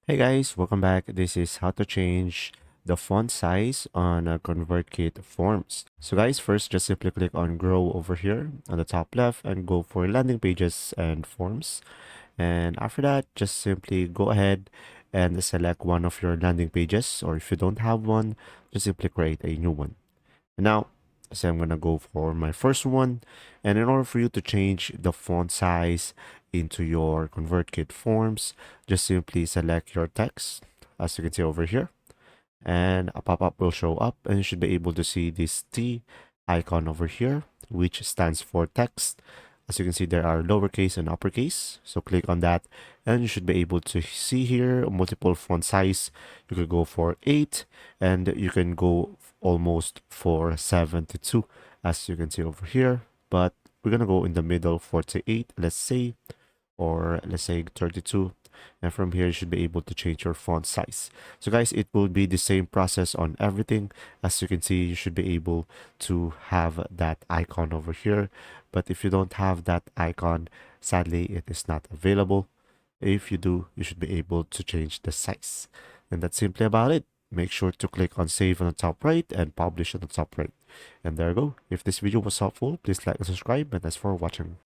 Hey guys, welcome back. This is how to change the font size on a ConvertKit forms. So guys, first just simply click on grow over here on the top left and go for landing pages and forms. And after that, just simply go ahead and select one of your landing pages, or if you don't have one, just simply create a new one. Now, so I'm gonna go for my first one. And in order for you to change the font size into your ConvertKit forms, just simply select your text, as you can see over here, and a pop-up will show up, and you should be able to see this T icon over here, which stands for text. As you can see, there are lowercase and uppercase. So click on that, and you should be able to see here multiple font size. You could go for 8, and you can go almost for 72, as you can see over here. But we're gonna go in the middle, 48, let's say, or let's say 32. And from here, you should be able to change your font size. So guys, it will be the same process on everything. As you can see, you should be able to have that icon over here. But if you don't have that icon, sadly, it is not available. If you do, you should be able to change the size. And that's simply about it. Make sure to click on save on the top right and publish on the top right. And there you go. If this video was helpful, please like and subscribe, and thanks for watching.